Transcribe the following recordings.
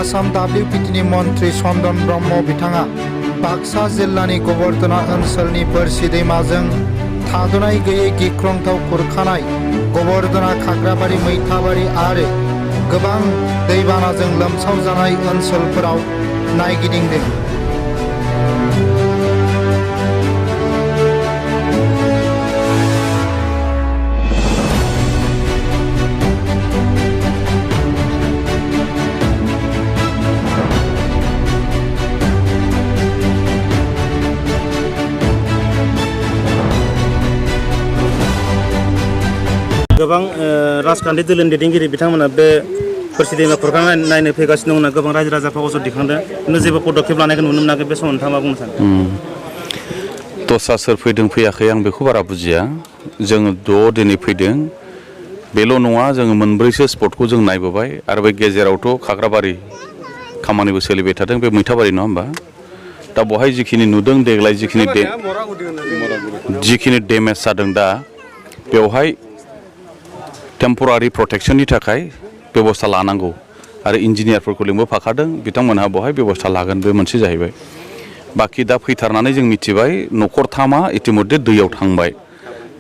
आसाम WPTनि मन्त्रि चन्दन ब्रह्म बिथाङा बाक्सा जिल्लानि गब'र ओनसोलनि बोरसि दैमाजों थाद'नाय गैयै गिख्रंथाव खुरखानाय गब'र खाग्राबारि मैथाबारि आरो गोबां दैबानाजों लोमसावजानाय ओनसोलफोराव नायगिदिंदों। गोबां राजखान्थि दोलोनि दैदेनगिरि बिथांमोना बे बोरसि दैमा खुरखानाय नायनो फैगासिनो दं होनना गोबां रायजो राजाफ्रा अजद दिखांदों। नों जेबो पदक्षेप लानायखौ नुनो मोनाखै। बे समाव नोंथाङा मा बुंनो सानो? दस्रा सोर फैदों फैयाखै आं बेखौ बारा बुजिया। जोङो दिनै फैदों बेल' नङा, जोङो मोनब्रैसो स्पटखौ जों नायबोबाय आरो बे गेजेरावथ' खाग्राबारि खामानिबो सोलिबाय थादों, बे मैथाबारि नङा होमबा? दा बेवहाय जिखिनि नुदों देग्लाय जिखिनि डेमेज जादों दा बेवहाय टेम्परारि प्रटेक्शननि थाखाय बेबस्था लानांगौ आरो इन्जिनियारफोरखौ लिंबोफाखादों, बिथांमोनहा बेवहाय बेबस्था लागोन, बे मोनसे जाहैबाय। बाखि दा फैथारनानै जों मिथिबाय न'खरथामा इतिमध्य दैयाव थांबाय।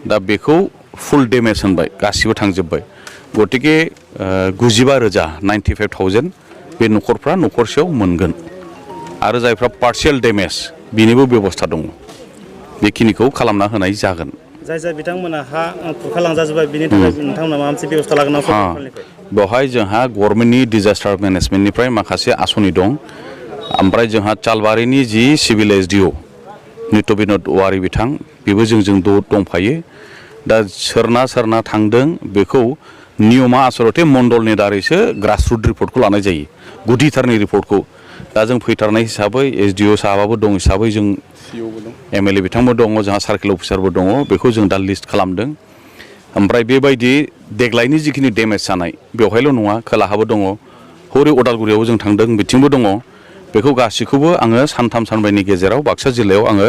दा बेखौ फुल डेमेज होनबाय, गासिबो थांजोब्बाय। गतिके 95,000 95,000 बे न'खरफ्रा न'खरसेयाव मोनगोन आरो जायफ्रा पार्शियेल डेमेज बिनिबो बेबस्था दङ, बेखिनिखौ खालामना होनाय जागोन। जाय बिथांमोना हा खुरखालांजाजोब्बाय बिनि थाखाय नोंथांमोना माबा मोनसे बेबस्था लागोन नामा? बेवहाय जोंहा गभर्नमेन्टनि डिजास्टार मेनेजमेन्टनिफ्राय माखासे आसनि दं। ओमफ्राय जोंहा चालबारिनि जि सिभिल SDO नित्य बिनोद औवारि बिथां, बेबो जोंजों दंफायो। दा सोरना थांदों बेखौ नियमा आसलथे मण्डलनि दारैसो ग्रासरुट रिपर्टखौ लानाय जायो, गुदिथारनि रिपर्टखौ। दा जों फैथारनाय हिसाबै SDO साहाबाबो दं हिसाबै जों MLA बिथांबो दङ, जोंहा सार्केल अफिसारबो दङ, बेखौ जों दा लिस्ट खालामदों। ओमफ्राय बेबायदि देग्लायनि जिखिनि डेमेज जानाय बेवहायल' नङा, खोलाहाबो दङ, हरै उदालगुरियावबो जों थांदों, बिथिंबो दङ। बेखौ गासैखौबो आङो सानथाम सानब्रैनि गेजेराव बाक्सा जिल्लायाव आङो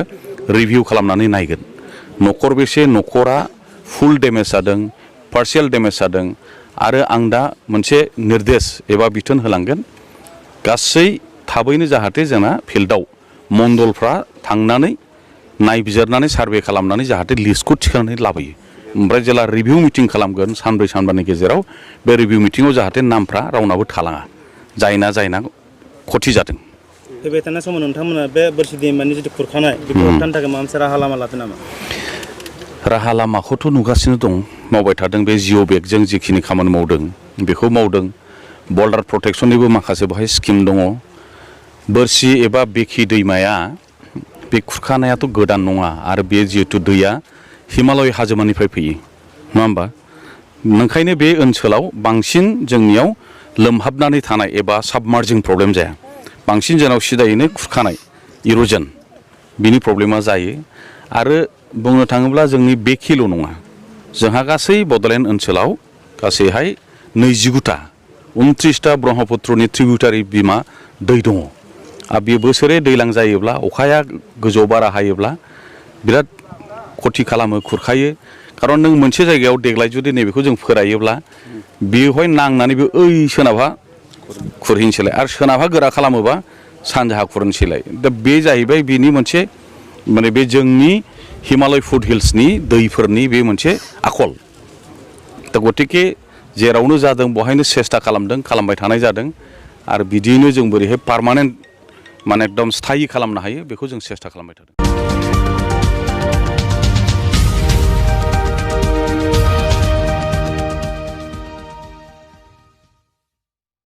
रिभिउ खालामनानै नायगोन। न'खरबेसे न'खरा फुल डेमेज जादों, पार्शियेल डेमेज जादों, आरो आं दा मोनसे निर्देश एबा बिथोन होलांगोन, गासै थाबैनो जाहाथे जोंना फिल्डआव मण्डलफ्रा थांनानै नायबिजिरनानै सार्भे खालामनानै जाहाथे लिस्टखौ थिखांनानै लाबोयो। ओमफ्राय जेला रिभिउ मिटिं खालामगोन सानब्रै सानबानि गेजेराव, बे रिभिउ मिटिङाव जाहाथे नामफ्रा रावनाबो थालाङा, जायना खथि जादों। फैबाय थानाय समाव नोंथांमोना बे बोरसि दैमानि जिथु खुरखानाय बेखौ होबथानो थाखाय माबा मोनसे राहा लामा लादों नामा? राहा लामाखौथ' नुगासिनो दं, मावबाय थादों। बे जिअ' बेगजों जिखिनि खामानि मावदों बेखौ मावदों। बर्डार प्रटेक्शननिबो माखासे बेवहाय स्किम दङ। बोरसि एबा बेखि दैमाया बे खुरखानायाथ' गोदान नङा, आरो बे जिहेतु दैया हिमालय हाजोमानिफ्राय फैयो, नङा होमबा? ओंखायनो बे ओनसोलाव बांसिन जोंनियाव लोमहाबनानै थानाय एबा साबमार्जिं प्रब्लेम जाया। बांसिन जोंनाव सिदायैनो खुरखानाय इर'जन बिनि प्रब्लेमा जायो। आरो बुंनो थाङोब्ला जोंनि बेखिल' नङा, जोंहा गासै बड'लेण्ड ओनसोलाव गासैहाय 29टा 29टा ब्रह्मपुत्रनि ट्रिबिउटारि बिमा दै दङ। आरो बे बोसोरे दैज्लां जायोब्ला अखाया गोजौ बारा हायोब्ला बिराद खथि खालामो, खुरखायो। खारन नों मोनसे जायगायाव देग्लाय जुदि नैबेखौ जों फोरायोब्ला बेवहाय नांनानै बे सोनाबहा खुरहैनोसैलाय, आरो सोनाबहा गोरा खालामोबा सानजाहा खुरहैनोसैलाय। दा बे जाहैबाय बेनि मोनसे माने बे जोंनि हिमालय फुट हिल्सनि दैफोरनि बे मोनसे आखल। दा गतिके जेरावनो जादों बेवहायनो सेस्था खालामबाय थानाय जादों। आरो बिदियैनो जों बोरैहाय पार्मानेन्ट माने एकदम स्थायि खालामनो हायो बेखौ जों सेस्था खालामबाय थादों।